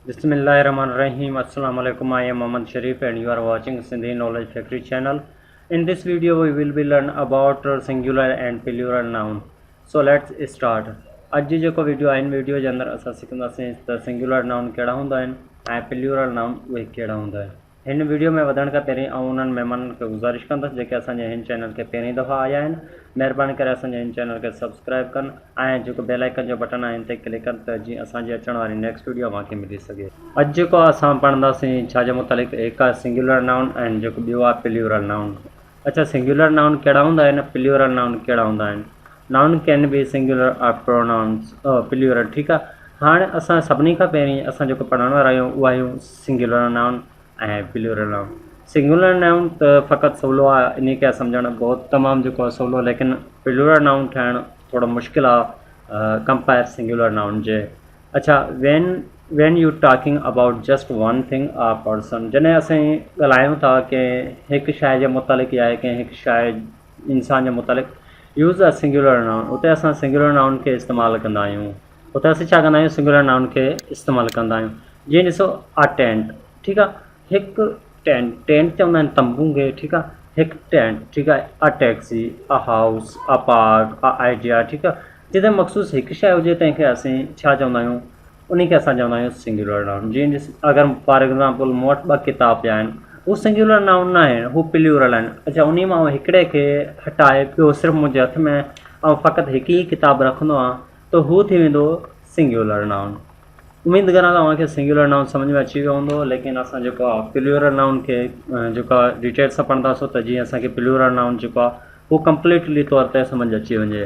Bismillahirrahmanirrahim. Assalamu alaikum. I am Mohammad Sharif and you are watching Sindhi Knowledge Factory channel. In this video we will be learn about singular and plural noun. So let's start. अॼु जेको video आहे इन video जे अंदरि असां सिखंदासीं त singular noun कहिड़ा हूंदा आहिनि ऐं प्लूरल नाउन उहे कहिड़ा हूंदा आहिनि। हिन वीडियो में वधण खां पहिरीं ऐं उन्हनि महिमाननि खे गुज़ारिश कंदुसि जेके असांजे हिन चैनल खे पहिरीं दफ़ा आया आहिनि, महिरबानी करे असांजे हिन चैनल खे सब्सक्राइब कनि ऐं जेको बेल आइकन जो बटन आहे हिन ते क्लिक कनि त जीअं असांजी अचण वारी नेक्स्ट वीडियो तव्हांखे मिली सघे। अॼु जेको असां पढ़ंदासीं छाजे मुतालिक़ हिकु आहे सिंगुलर नाउन ऐं जेको ॿियो आहे प्लूरल नाउन। अच्छा, सिंगुलर नाउन कहिड़ा हूंदा आहिनि, प्लूरल नाउन कहिड़ा हूंदा आहिनि। नाउन कैन बी सिंगुलर और प्रोनाउंस प्लूरल। ठीकु आहे, हाणे असां सभिनी खां पहिरीं असां जेको पढ़ण वारा आहियूं उहा आहियूं सिंगुलर नाउन ऐं प्लूरल नाउन। सिंगुलर नाउन त फ़क़ति सवलो आहे, इन खे सम्झणु बहुत तमामु जेको आहे सवलो, लेकिन प्लूरल नाउन ठाहिणु थोरो मुश्किल आहे कंपेयर सिंगुलर नाउन जे। अच्छा, when you talking about just one thing or person, जॾहिं असां ॻाल्हायूं था कि हिकु शइ जे मुतालिक़ या कंहिं हिकु शइ इंसान जे मुतालिक़ यूज़ अ सिंगुलर नाउन, उते असां सिंगुलर नाउन खे इस्तेमालु कंदा आहियूं। उते असीं छा कंदा आहियूं, सिंगुलर नाउन खे इस्तेमालु कंदा आहियूं। जीअं ॾिसो अ टेंट, ठीकु आहे, हिकु टेंट चवंदा आहिनि तंबू खे, ठीकु आहे, हिकु टेंट, ठीकु आहे। A taxi, a house, a park, a idea, ठीकु आहे। जिते मख़सूस हिकु शइ हुजे तंहिंखे असीं छा चवंदा आहियूं, उन खे असां चवंदा आहियूं सिंगुलर नाउन। जीअं ॾिस, अगरि फॉर एग्ज़ाम्पल मूं वटि 2 किताब पिया आहिनि, हू सिंगुलर नाउन न आहिनि, हू प्लूरल आहिनि। अच्छा, उन मां हिकिड़े खे हटाए पियो सिर्फ़ु मुंहिंजे हथ में ऐं फ़क़ति हिकु ई किताब रखंदो आहे त हू थी वेंदो सिंगुलर नाउन। उमेद करां तव्हांखे सिंगुलर नाउन सम्झ में अची वियो हूंदो, लेकिन असां जेको आहे प्लूरल नाउन खे जेको आहे डिटेल सां पढ़ंदासीं त जीअं असांखे प्लूरल नाउन जेको आहे हू कंप्लीटली तौर ते सम्झ अची वञे।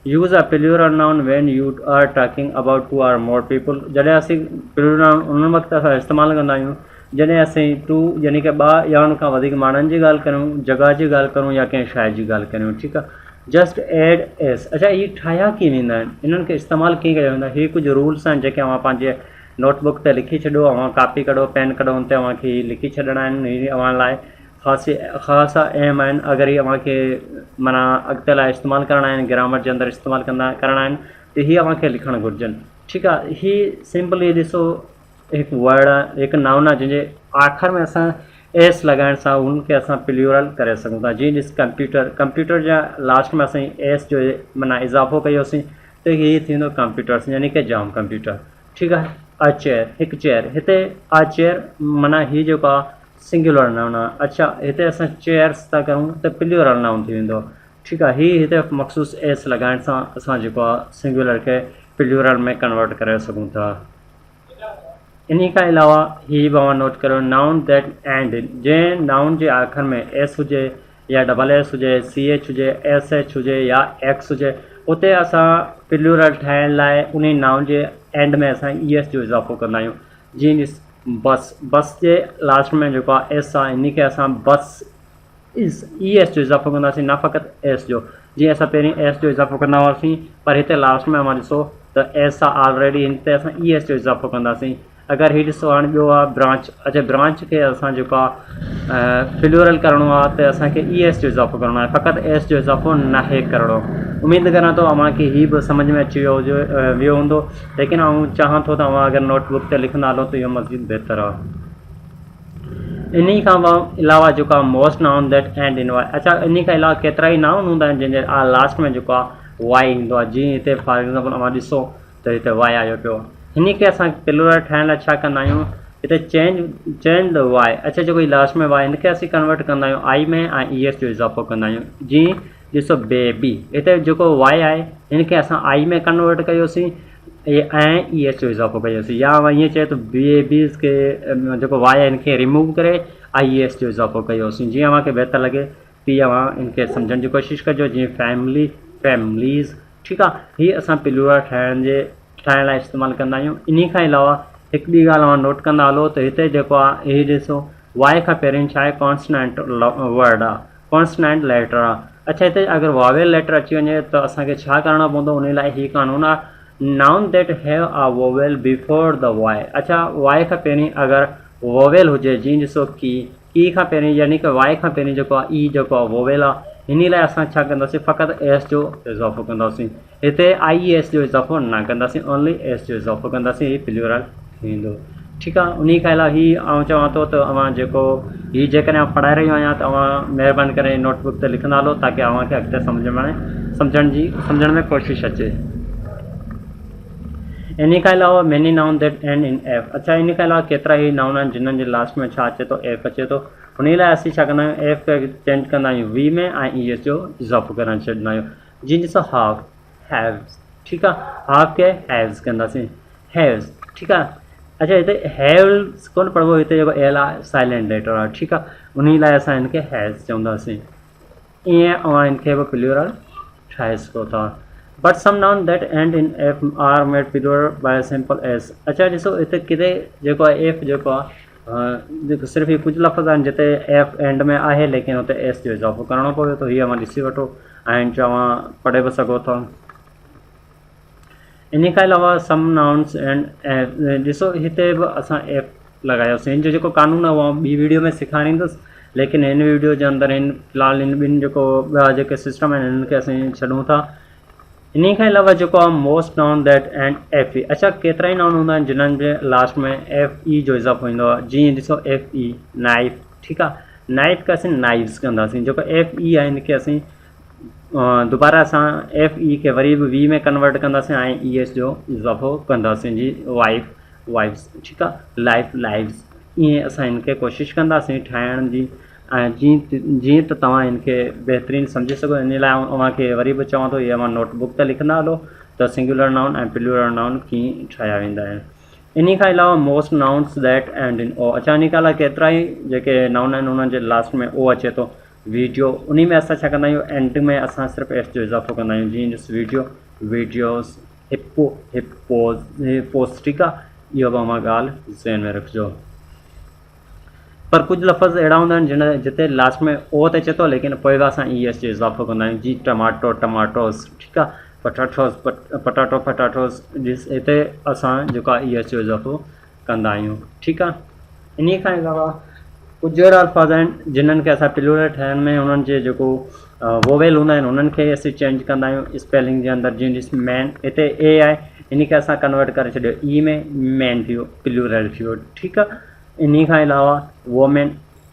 Use a plural noun when you are talking about 2 or more people। जॾहिं असीं प्लूरल नाउन उन वक़्तु असां इस्तेमालु कंदा आहियूं जॾहिं असीं 2 यानी कि 2 या उन खां वधीक माण्हुनि जी ॻाल्हि करूं, जॻह जी ॻाल्हि करूं या कंहिं शइ जी ॻाल्हि करूं, ठीकु आहे। Just add S. अच्छा, इहे ठाहिया कीअं वेंदा आहिनि, इन्हनि खे इस्तेमालु कीअं कयो वेंदो आहे, इहे कुझु रूल्स आहिनि जेके अव्हां पंहिंजे नोटबुक ते लिखी छॾियो, अव्हां कापी कढो, पेन कढो, हुन ते अव्हांखे लिखी छॾिणा आहिनि। हीअ अव्हां लाइ ख़ासि अहम आहिनि। अगरि इहे अव्हांखे माना अॻिते लाइ इस्तेमालु करणा आहिनि, ग्रामर जे अंदरि इस्तेमालु करणा आहिनि त हीअ अव्हांखे लिखणु घुरिजनि, ठीकु आहे। हीअ सिंपली ॾिसो हिकु वर्ड आहे, हिकु नाउन आहे जंहिंजे आख़िर में असां एस लॻाइण सां हुनखे असां प्लूरल करे सघूं था। जीअं ॾिस कंप्यूटर जा लास्ट में असां एस जो माना इज़ाफ़ो कयोसीं त हीअ थी वेंदो कंप्यूटर्स, यानी कि जाम कंप्यूटर, ठीकु आहे। अ चेयर, हिकु चेयर, हिते अ चेयर माना हीअ जेको आहे सिंगुलर नाउन आहे। अच्छा, हिते असां चेयर्स था करूं त प्लूरल नाउन थी वेंदो, ठीकु आहे। हीअ हिते मख़सूस एस लॻाइण सां असां जेको आहे सिंगुलर खे प्लूरल में कन्वर्ट करे सघूं था। इन खां अलावा हीअ तव्हां नोट करियो, नाउन दैट एंड इन, जंहिं नाउन जे आख़िर में एस हुजे या डबल एस हुजे, सी एच हुजे, एस एच हुजे या एक्स हुजे, उते असां प्लूरल ठाहिण लाइ उन नाउन जे एंड में असां ई एस जो इज़ाफ़ो कंदा आहियूं। जीअं ॾिस बस, बस जे लास्ट में जेको आहे एस आहे, इन खे असां बस ई एस जो इज़ाफ़ो कंदासीं, न फ़क़ति एस जो। जीअं असां पहिरीं एस जो इज़ाफ़ो कंदा हुआसीं, पर हिते लास्ट में अव्हां ॾिसो त एस आहे ऑलरेडी, हिन ते असां ई एस जो इज़ाफ़ो कंदासीं। अगरि हीअ ॾिसो हाणे ॿियो आहे ब्रांच। अच्छा, ब्रांच खे असां जेको आहे प्लूरल करिणो आहे त असांखे ई एस जो इज़ाफ़ो करिणो आहे, फ़क़ति एस जो इज़ाफ़ो नाहे करिणो। उमेद करां थो अव्हांखे हीअ बि सम्झ में अची वियो हूंदो, लेकिन आउं चाहियां थो त अव्हां अगरि नोटबुक ते लिखंदा हलो त इहो मज़ीद बहितरु आहे। इन खां अलावा जेको आहे most noun that end in Y. अच्छा, इन खां अलावा केतिरा ई नाउन हूंदा आहिनि जंहिंजे लास्ट में जेको आहे वाई ईंदो आहे। जीअं हिते फॉर एग्ज़ाम्पल अव्हां ॾिसो त हिते वाई आयो पियो, हिन खे असां प्लूरल ठाहिण लाइ छा कंदा आहियूं, हिते चेंज द वाई। अच्छा, जेको लास्ट में वाई, हिनखे असीं कन्वर्ट कंदा आहियूं आई में ऐं ई एस जो इज़ाफ़ो कंदा आहियूं। जीअं ॾिसो बेबी, हिते जेको वाई आहे हिनखे असां आई में कन्वर्ट कयोसीं ऐं ई एस जो इज़ाफ़ो कयोसीं, या ईअं चए त बेबीज़ खे जेको वाई आहे हिनखे रिमूव करे आई एस जो इज़ाफ़ो कयोसीं। जीअं अव्हांखे बहितरु लॻे तीअं अव्हां हिनखे सम्झण जी कोशिशि कजो। जीअं फैमिलीज़, ठीकु आहे। हीअ असां प्लूरल ठाहिण लाइ इस्तेमालु कंदा आहियूं। इन खां अलावा हिकु ॿी ॻाल्हि अव्हां नोट कंदा हलो त हिते जेको आहे हीअ ॾिसो वाई खां पहिरीं छा आहे, कॉन्सनेंट वर्ड आहे, कॉन्सनेंट लेटर आहे। अच्छा, हिते अगरि वॉवेल लेटर अची वञे त असांखे छा करिणो पवंदो, उन लाइ हीअ कानून आहे, noun that have a vowel before the Y. अच्छा, वाई खां पहिरीं अगरि वॉवेल हुजे, जीअं ॾिसो की खां पहिरीं यानी कि वाई खां पहिरीं जेको आहे ई जेको आहे वॉवेल आहे, हिन लाइ असां छा कंदासीं, फ़क़ति एस जो इज़ाफ़ो कंदासीं। हिते आई एस जो इज़ाफ़ो न कंदासीं, ओनली एस जो इज़ाफ़ो कंदासीं, हीअ प्लूरल थींदो। ठीकु आहे। उन खां अलावा हीअ आउं चवां थो त अवां जेको हीअ जेकॾहिं पढ़ाए रहियो आहियां त अवां महिरबानी करे नोटबुक ते लिखंदा हलो ताकी अव्हांखे अॻिते सम्झण में कोशिशि अचे। इन खां अलावा many noun that end in F. अच्छा, इन खां अलावा केतिरा ई नाउन आहिनि जिन्हनि जे लास्ट में छा अचे थो, एफ अचे थो। उन लाइ असीं छा कंदा आहियूं, एफ खे चेंज कंदा आहियूं वी में ऐं ई एस जो इज़ाफ़ो करे छॾींदा आहियूं। जीअं ॾिसो हाव, हैव्स, ठीकु आहे। हाव खे हैव्स कंदासीं, हैव्स, ठीकु आहे। अच्छा, हिते हैव्स कोन पढ़बो, हिते जेको एल आहे साइलेंट लेटर आहे, ठीकु आहे। उन लाइ असां हिनखे हैज़ चवंदासीं। ईअं अवां हिनखे बि प्लूरल ठाहे सघो था। But some noun that end in F are made plural by simple S. अच्छा, ॾिसो हिते किथे जेको आहे एफ जेको आहे जेको सिर्फ़ु कुझु लफ़्ज़ आहिनि जिते एफ एंड में आहे लेकिन हुते एस जो इज़ाफ़ो करिणो पवे थो। हीअ अवां ॾिसी वठो ऐं तव्हां पढ़े बि सघो था। इन खां अलावा सम नाउन्स एंड ॾिसो हिते बि असां एफ लॻायोसीं। हिन जो जेको कानून आहे उहो ॿी वीडियो में सेखारींदुसि, लेकिन हिन वीडियो जे अंदरि हिन फ़िलहालु हिन ॿिनि जेको ॿिया जेके सिस्टम आहिनि हिननि खे असीं छॾूं था। इन खां अलावा जेको आहे most noun that and F E. अच्छा, केतिरा ई नाउन हूंदा आहिनि जिन्हनि जे लास्ट में एफ ई जो इज़ाफ़ो ईंदो आहे। जीअं ॾिसो एफ ई नाइफ, ठीकु आहे। नाइफ खे असीं नाइव्स कंदासीं। जेको एफ ई आहे हिनखे असीं दोबारा असां एफ ई खे वरी बि वी में कन्वर्ट कंदासीं ऐं ई एस जो इज़ाफ़ो कंदासीं। जी वाइफ, वाइफ्स, ठीकु आहे। Life, lives. ईअं असां हिनखे कोशिशि कंदासीं ठाहिण जी। ऐं जीअं त तव्हां हिनखे बहितरीनु सम्झी सघो, इन लाइ आउं अव्हांखे वरी बि चवां थो इहे अव्हां नोटबुक ते लिखंदा हलो त सिंगुलर नाउन ऐं प्लूरल नाउन कीअं ठाहिया वेंदा आहिनि। इन खां अलावा मोस्ट नाउन्स दैट एंड इन ओ। अच्छा, इन खां अलावा केतिरा ई जेके नाउन आहिनि उन्हनि जे लास्ट में ओ अचे थो। वीडियो, उन में असां छा कंदा आहियूं, एंड में असां सिर्फ़ु एस जो इज़ाफ़ो कंदा आहियूं। जीअं ॾिस video, videos, hippo, hippos, hippos, ठीकु आहे। इहो बि अव्हां ॻाल्हि ज़हन में रखिजो। पर कुझु लफ़्ज़ अहिड़ा हूंदा आहिनि जिते लास्ट में ओ त अचे थो लेकिन पोइ बि असां ई एस जो इज़ाफ़ो कंदा आहियूं। जी टमाटो, टमाटोस, ठीकु आहे। Potatoes, potato, potatoes. हिते असां जेको आहे ई एस जो इज़ाफ़ो कंदा आहियूं, ठीकु आहे। इन खां अलावा कुझु अहिड़ा अल्फाज़ आहिनि जिन्हनि खे असां प्लूरल ठाहिण में उन्हनि जे जेको वोवेल हूंदा आहिनि उन्हनि खे असीं चेंज कंदा आहियूं स्पेलिंग जे अंदरि। जीअं ॾिस मैन, हिते ए आहे, इन खे असां कन्वर्ट करे छॾियो ई में, मैन थियो, प्लूरल थियो, ठीकु आहे। इन खां अलावा वोमेन,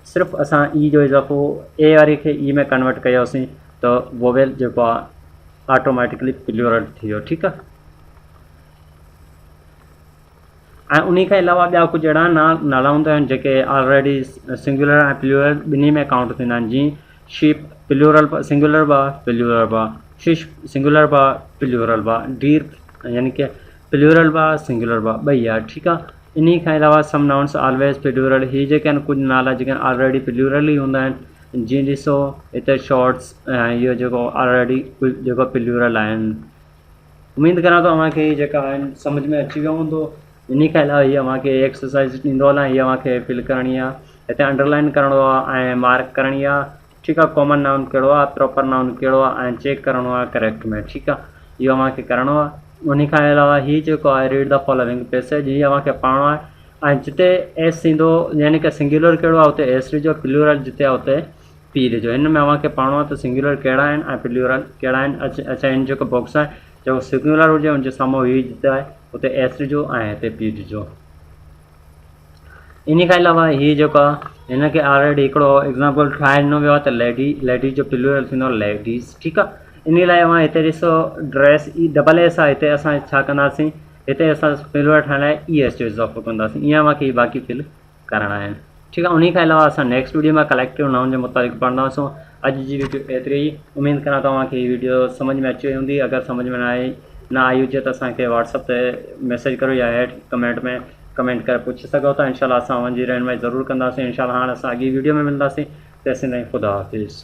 सिर्फ़ु असां ई जो इज़ाफ़ो ए वारी खे ई में कन्वर्ट कयोसीं त वोवेल जेको आहे ऑटोमेटिकली प्लूरल थी वियो, ठीकु आहे। ऐं उन खां अलावा ॿिया कुझु अहिड़ा नाला हूंदा आहिनि जेके ऑलरेडी सिंगुलर ऐं प्लूरल ॿिन्ही में काउंट थींदा आहिनि। जीअं शीप, प्लूरल सिंगुलर बा, प्लूरल बा। फिश, सिंगुलर बा, प्लूरल बा। डीर, यानी कि प्लूरल बा, सिंगुलर बा, ॿई आहे, ठीकु आहे। इन खां अलावा सम नाउन्स ऑलवेज प्लूरल। हीअ जेके आहिनि कुझु नाला जेके ऑलरेडी प्लूरल ई हूंदा आहिनि। जीअं ॾिसो हिते शॉर्ट्स, ऐं इहो जेको ऑलरेडी जेको प्लूरल आहिनि। उमेदु करां थो अव्हांखे जेका आहिनि सम्झ में अची वियो हूंदो। इन खां अलावा हीअ अव्हांखे एक्सरसाइज़ ॾींदो हलां, हीअ अव्हांखे फिल करणी आहे। हिते अंडरलाइन करिणो आहे ऐं मार्क करणी आहे, ठीकु आहे। कॉमन नाउन कहिड़ो आहे, प्रॉपर नाउन कहिड़ो आहे, ऐं चेक करिणो आहे करेक्ट में, ठीकु आहे। इहो अव्हांखे करिणो आहे। उन खां अलावा हीअ जेको आहे रीड द फॉलोइंग पैसेज, हीअ अव्हांखे पढ़णो आहे। ऐं जिते एस ईंदो यानी कि सिंगुलर कहिड़ो आहे उते एस ॾिजो, प्लूरल जिते आहे उते पी ॾिजो। हिन में अव्हांखे पढ़णो आहे त सिंगुलर कहिड़ा आहिनि ऐं प्लूरल कहिड़ा आहिनि। अच्छा, हिन जेको बॉक्स आहे जेको सिंगुलर हुजे हुनजे साम्हूं हीअ जिते आहे उते एस ॾिजो ऐं हिते पी ॾिजो। इन खां अलावा हीअ जेको आहे हिनखे ऑलरेडी हिकिड़ो एग्ज़ाम्पल ठाहे ॾिनो वियो आहे त लेडी जो प्लूरल थींदो लेडीज़, ठीकु आहे। इन लाइ अव्हां हिते ॾिसो ड्रेस, ई डबल एस आहे, हिते असां छा कंदासीं, हिते असां प्लूरल ठाहिण लाइ ई एस जो इज़ाफ़ो कंदासीं। ईअं अव्हांखे बाक़ी फिल करणा आहिनि, ठीकु आहे। उन खां अलावा असां नेक्स्ट वीडियो में कलेक्टिव नाउन जे मुताबिक़ पढ़ंदासीं। अॼु जी वीडियो एतिरी ई। उमेदु करां थो तव्हांखे हीअ वीडियो सम्झ में अची वई हूंदी। अगरि सम्झ में न आई हुजे त असांखे व्हाट्सअप ते मैसेज करो या हेठि कमेंट में कमेंट करे पुछी सघो था। इंशाल्लाह असां उनजी रहनुमाई ज़रूरु कंदासीं। इंशाल्लाह हाणे असां अॻी वीडियो में मिलंदासीं। तेसिताईं ख़ुदा हाफ़िज़।